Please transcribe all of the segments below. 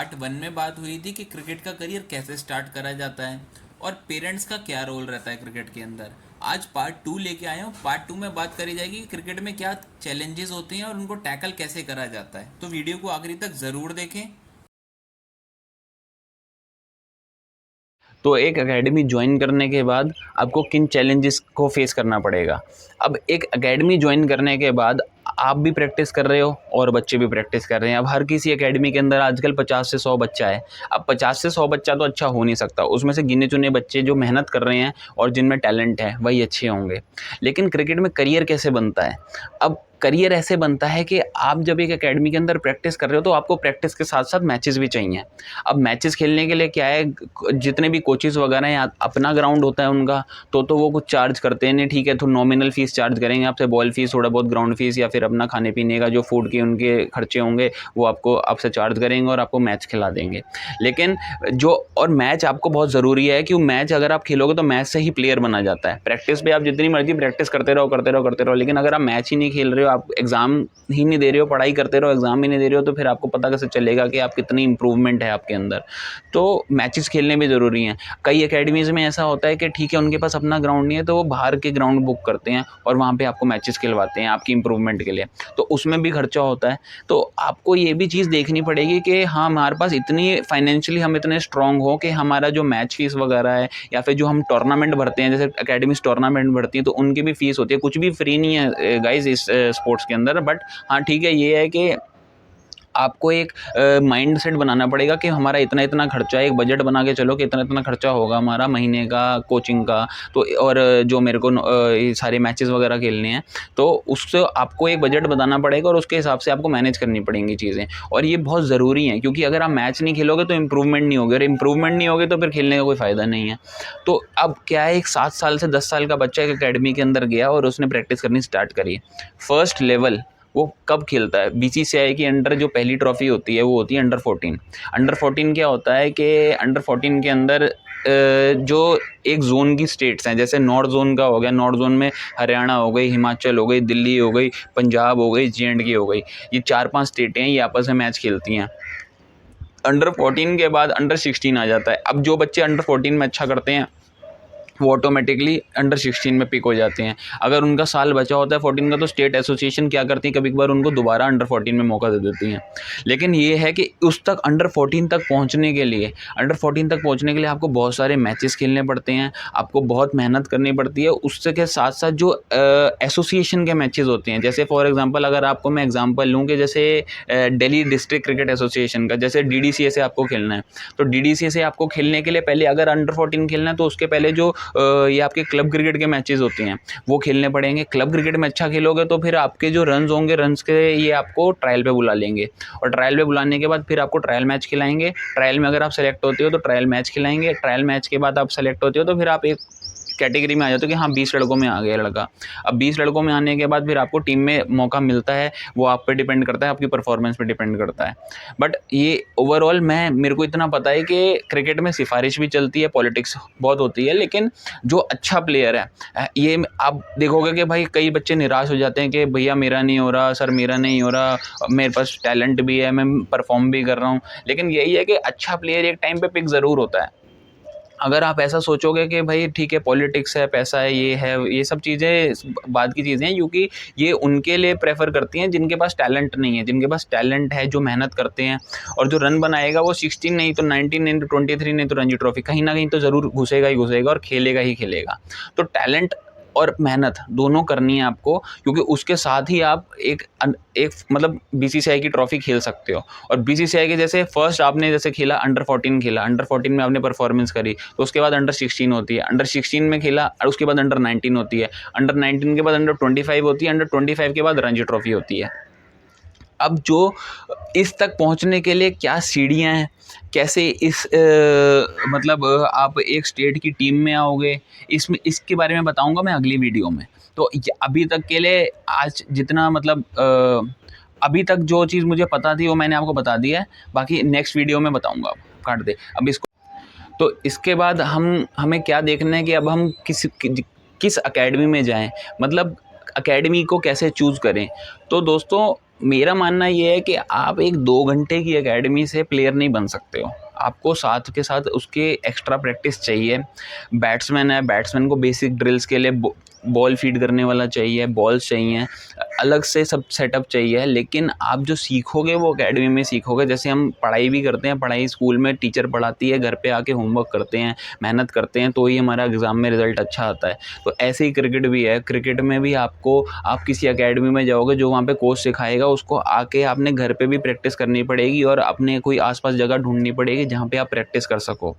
Part 1 में बात हुई थी कि क्रिकेट का करियर कैसे स्टार्ट करा जाता है और पेरेंट्स का क्या रोल रहता है क्रिकेट के अंदर। आज पार्ट 2 लेके आए हूँ। पार्ट 2 में बात करी जाएगी कि क्रिकेट में क्या चैलेंजेस होते हैं और उनको टैकल कैसे करा जाता है। तो वीडियो को आखिरी तक ज़रूर देखें। तो एक एकेडमी ज्वाइन करने के बाद आपको किन चैलेंजेस को फेस करना पड़ेगा। अब एक एकेडमी ज्वाइन करने के बाद आप भी प्रैक्टिस कर रहे हो और बच्चे भी प्रैक्टिस कर रहे हैं। अब हर किसी एकेडमी के अंदर आजकल 50 से 100 बच्चा है। अब 50 से 100 बच्चा तो अच्छा हो नहीं सकता, उसमें से गिने चुने बच्चे जो मेहनत कर रहे हैं और जिनमें टैलेंट है वही अच्छे होंगे। लेकिन क्रिकेट में करियर कैसे बनता है? अब करियर ऐसे बनता है कि आप जब एक एकेडमी के अंदर प्रैक्टिस कर रहे हो तो आपको प्रैक्टिस के साथ साथ मैचेस भी चाहिए। अब मैचेस खेलने के लिए क्या है, जितने भी कोचेस वगैरह हैं अपना ग्राउंड होता है उनका, तो वो कुछ चार्ज करते हैं। नहीं ठीक है, तो नॉमिनल फ़ीस चार्ज करेंगे आपसे, बॉल फीस, थोड़ा बहुत ग्राउंड फीस या फिर अपना खाने पीने का जो फूड के उनके खर्चे होंगे वो आपको आपसे चार्ज करेंगे और आपको मैच खिला देंगे। लेकिन जो और मैच आपको बहुत ज़रूरी है कि मैच अगर आप खेलोगे तो मैच से ही प्लेयर बना जाता है। प्रैक्टिस पे आप जितनी मर्जी प्रैक्टिस करते रहो, लेकिन अगर आप मैच ही नहीं खेल रहे हो, आप एग्ज़ाम ही नहीं दे रहे हो, पढ़ाई करते रहो, एग्ज़ाम ही नहीं दे रहे हो, तो फिर आपको पता कैसे चलेगा कि आप कितनी इंप्रूवमेंट है आपके अंदर। तो मैचेस खेलने भी ज़रूरी हैं। कई एकेडमीज़ में ऐसा होता है कि ठीक है उनके पास अपना ग्राउंड नहीं है तो वो बाहर के ग्राउंड बुक करते हैं और वहाँ पे आपको मैचेस खिलवाते हैं आपकी इंप्रूवमेंट के लिए, तो उसमें भी खर्चा होता है। तो आपको ये भी चीज़ देखनी पड़ेगी कि हाँ, हमारे पास इतनी फाइनेंशियली हम इतने स्ट्रॉन्ग हो कि हमारा जो मैच फीस वगैरह है या फिर जो हम टूर्नामेंट भरते हैं, जैसे एकेडमीज टूर्नामेंट भरती है तो उनकी भी फीस होती है। कुछ भी फ्री नहीं है गाइज इस स्पोर्ट्स के अंदर। बट हाँ ठीक है, ये है कि आपको एक माइंड सेट बनाना पड़ेगा कि हमारा इतना इतना खर्चा है। एक बजट बना के चलो कि इतना इतना खर्चा होगा हमारा महीने का कोचिंग का, तो और जो मेरे को ये सारे मैचेस वगैरह खेलने हैं, तो उससे आपको एक बजट बनाना पड़ेगा और उसके हिसाब से आपको मैनेज करनी पड़ेंगी चीज़ें। और ये बहुत ज़रूरी है क्योंकि अगर आप मैच नहीं खेलोगे तो इम्प्रूवमेंट नहीं होगी, और इम्प्रूवमेंट नहीं होगी तो फिर खेलने का कोई फ़ायदा नहीं है। तो अब क्या है, एक 7 साल से 10 साल का बच्चा एक अकेडमी के अंदर गया और उसने प्रैक्टिस करनी स्टार्ट करी। फर्स्ट लेवल वो कब खेलता है? बीसीसीआई की अंडर जो पहली ट्रॉफी होती है वो होती है अंडर 14। अंडर 14 क्या होता है कि अंडर 14 के अंदर जो एक जोन की स्टेट्स हैं, जैसे नॉर्थ जोन का हो गया, नॉर्थ जोन में हरियाणा हो गई, हिमाचल हो गई, दिल्ली हो गई, पंजाब हो गई, जे-एंड-के हो गई, ये 4-5 स्टेटें हैं, ये आपस में मैच खेलती हैं। अंडर 14 के बाद अंडर 16 आ जाता है। अब जो बच्चे अंडर 14 में अच्छा करते हैं वो ऑटोमेटिकली अंडर 16 में पिक हो जाते हैं। अगर उनका साल बचा होता है 14 का तो स्टेट एसोसिएशन क्या करती है, कभी कभार उनको दोबारा अंडर 14 में मौका दे देती हैं। लेकिन ये है कि उस तक अंडर 14 तक पहुंचने के लिए, आपको बहुत सारे मैचेस खेलने पड़ते हैं, आपको बहुत मेहनत करनी पड़ती है। उससे के साथ साथ जो एसोसिएशन के मैचेस होते हैं, जैसे फॉर एग्जांपल अगर आपको मैं एग्जांपल लूँ कि जैसे दिल्ली डिस्ट्रिक्ट क्रिकेट एसोसिएशन का, जैसे डीडीसीए से आपको खेलना है, तो डीडीसीए से आपको खेलने के लिए पहले अगर अंडर 14 खेलना है तो उसके पहले जो ये आपके क्लब क्रिकेट के मैचेस होते हैं वो खेलने पड़ेंगे। क्लब क्रिकेट में अच्छा खेलोगे तो फिर आपके जो रन्स होंगे, रन्स के ये आपको ट्रायल पे बुला लेंगे, और ट्रायल पे बुलाने के बाद फिर आपको ट्रायल मैच खिलाएंगे। ट्रायल में अगर आप सेलेक्ट होते हो तो ट्रायल मैच खिलाएंगे। ट्रायल मैच के बाद आप सेलेक्ट होते हो तो फिर आप एक कैटेगरी में आ जाते हो कि हाँ 20 लड़कों में आ गया लड़का। अब 20 लड़कों में आने के बाद फिर आपको टीम में मौका मिलता है, वो आप पे डिपेंड करता है, आपकी परफॉर्मेंस पे डिपेंड करता है। बट ये ओवरऑल मेरे को इतना पता है कि क्रिकेट में सिफारिश भी चलती है, पॉलिटिक्स बहुत होती है, लेकिन जो अच्छा प्लेयर है, ये आप देखोगे कि भाई कई बच्चे निराश हो जाते हैं कि भैया मेरा नहीं हो रहा, सर मेरा नहीं हो रहा, मेरे पास टैलेंट भी है, मैं परफॉर्म भी कर रहा हूँ। लेकिन यही है कि अच्छा प्लेयर एक टाइम पे पिक ज़रूर होता है। अगर आप ऐसा सोचोगे कि भाई ठीक है पॉलिटिक्स है, पैसा है, ये सब चीज़ें बाद की चीज़ें हैं, क्योंकि ये उनके लिए प्रेफर करती हैं जिनके पास टैलेंट नहीं है। जिनके पास टैलेंट है, जो मेहनत करते हैं, और जो रन बनाएगा वो 16 नहीं तो 19 नहीं तो 23 नहीं तो रणजी ट्रॉफी कहीं ना कहीं तो ज़रूर घुसेगा ही घुसेगा और खेलेगा ही खेलेगा। तो टैलेंट और मेहनत दोनों करनी है आपको, क्योंकि उसके साथ ही आप एक मतलब बीसीसीआई की ट्रॉफी खेल सकते हो। और बीसीसीआई के जैसे फर्स्ट आपने जैसे खेला अंडर 14 खेला, अंडर 14 में आपने परफॉर्मेंस करी, तो उसके बाद अंडर 16 होती है, अंडर 16 में खेला और उसके बाद अंडर 19 होती है, अंडर 19 के बाद अंडर 25 होती है, अंडर 25 के बाद रणजी ट्रॉफी होती है। अब जो इस तक पहुंचने के लिए क्या सीढ़ियां हैं, कैसे इस मतलब आप एक स्टेट की टीम में आओगे, इसके बारे में बताऊंगा मैं अगली वीडियो में। तो अभी तक के लिए आज जितना मतलब अभी तक जो चीज़ मुझे पता थी वो मैंने आपको बता दिया है, बाकी नेक्स्ट वीडियो में बताऊंगा। काट दे अब इसको। तो इसके बाद हमें क्या देखना है कि अब हम किस एकेडमी में जाएं, मतलब एकेडमी को कैसे चूज़ करें। तो दोस्तों मेरा मानना ये है कि आप एक 2 घंटे की एकेडमी से प्लेयर नहीं बन सकते हो। आपको साथ के साथ उसके एक्स्ट्रा प्रैक्टिस चाहिए। बैट्समैन है, बैट्समैन को बेसिक ड्रिल्स के लिए बॉल फीड करने वाला चाहिए, बॉल्स चाहिए, अलग से सब सेटअप चाहिए। लेकिन आप जो सीखोगे वो एकेडमी में सीखोगे। जैसे हम पढ़ाई भी करते हैं, पढ़ाई स्कूल में टीचर पढ़ाती है, घर पे आके होमवर्क करते हैं, मेहनत करते हैं, तो ही हमारा एग्ज़ाम में रिज़ल्ट अच्छा आता है। तो ऐसे ही क्रिकेट भी है। क्रिकेट में भी आपको, आप किसी एकेडमी में जाओगे, जो वहाँ पे कोच सिखाएगा उसको आके आपने घर पे भी प्रैक्टिस करनी पड़ेगी और अपने कोई आसपास जगह ढूंढनी पड़ेगी जहाँ पे आप प्रैक्टिस कर सको।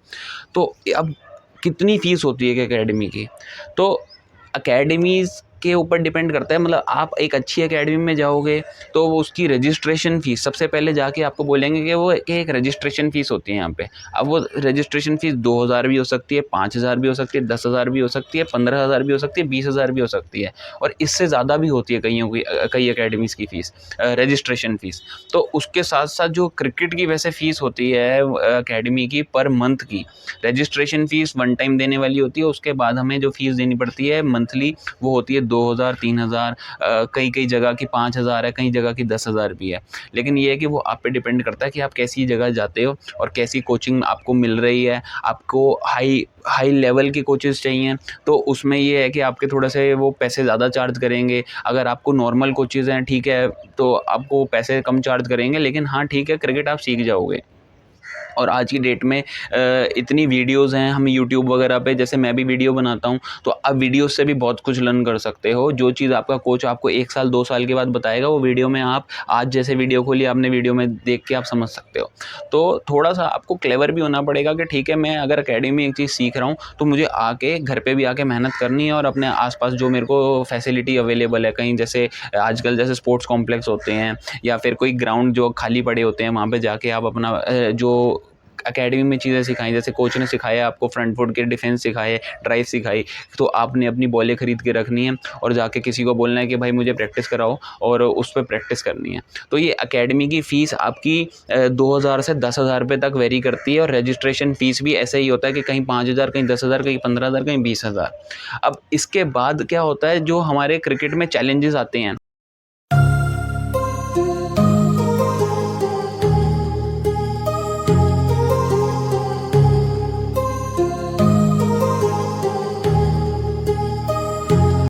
तो अब कितनी फ़ीस होती है कि एकेडमी की, तो अकेडमीज़ के ऊपर डिपेंड करता है। मतलब आप एक अच्छी एकेडमी में जाओगे तो वो उसकी रजिस्ट्रेशन फ़ीस, सबसे पहले जाके आपको बोलेंगे कि वो कि एक रजिस्ट्रेशन फ़ीस होती है यहाँ पे। अब वो रजिस्ट्रेशन फ़ीस 2,000 भी हो सकती है, 5,000 भी हो सकती है, 10,000 भी हो सकती है, 15,000 भी हो सकती है, 20,000 भी हो सकती है, और इससे ज़्यादा भी होती है कईयों की, कई एकेडमीज़ की फ़ीस, रजिस्ट्रेशन फ़ीस। तो उसके साथ साथ जो क्रिकेट की वैसे फ़ीस होती है एकेडमी की पर मंथ की, रजिस्ट्रेशन फ़ीस वन टाइम देने वाली होती है, उसके बाद हमें जो फ़ीस देनी पड़ती है मंथली वो होती है 2,000, 3,000, कई जगह की 5,000 है, कई जगह की 10,000 भी है। लेकिन ये है कि वो आप पे डिपेंड करता है कि आप कैसी जगह जाते हो और कैसी कोचिंग आपको मिल रही है। आपको हाई हाई लेवल की कोचेज़ चाहिए तो उसमें ये है कि आपके थोड़े से वो पैसे ज़्यादा चार्ज करेंगे। अगर आपको नॉर्मल कोचेज़ हैं, ठीक है, तो आपको पैसे कम चार्ज करेंगे, लेकिन हाँ ठीक है, क्रिकेट आप सीख जाओगे। और आज की डेट में इतनी वीडियोज़ हैं, हम यूट्यूब वगैरह पे, जैसे मैं भी वीडियो बनाता हूँ, तो आप वीडियोज़ से भी बहुत कुछ लर्न कर सकते हो। जो चीज़ आपका कोच आपको 1 साल 2 साल के बाद बताएगा, वो वीडियो में आप आज जैसे वीडियो खोली आपने, वीडियो में देख के आप समझ सकते हो। तो थोड़ा-सा आपको क्लेवर भी होना पड़ेगा कि ठीक है, मैं अगर अकेडमी में एक चीज़ सीख रहा हूँ तो मुझे आके घर पे भी आके मेहनत करनी है और अपने आस-पास जो मेरे को फैसिलिटी अवेलेबल है, कहीं जैसे आजकल जैसे स्पोर्ट्स कॉम्प्लेक्स होते हैं या फिर कोई ग्राउंड जो खाली पड़े होते हैं, वहाँ पे जाके आप अपना जो एकेडमी में चीज़ें सिखाई, जैसे कोच ने सिखाया आपको फ्रंट फुट के डिफेंस सिखाए, ड्राइव सिखाई, तो आपने अपनी बॉलें खरीद के रखनी है और जाके किसी को बोलना है कि भाई मुझे प्रैक्टिस कराओ, और उस पे प्रैक्टिस करनी है। तो ये एकेडमी की फ़ीस आपकी 2,000 से 10,000 रुपये तक वेरी करती है, और रजिस्ट्रेशन फ़ीस भी ऐसे ही होता है कि कहीं 5,000, कहीं 10,000, कहीं 15,000, कहीं 20,000। अब इसके बाद क्या होता है, जो हमारे क्रिकेट में चैलेंजेस आते हैं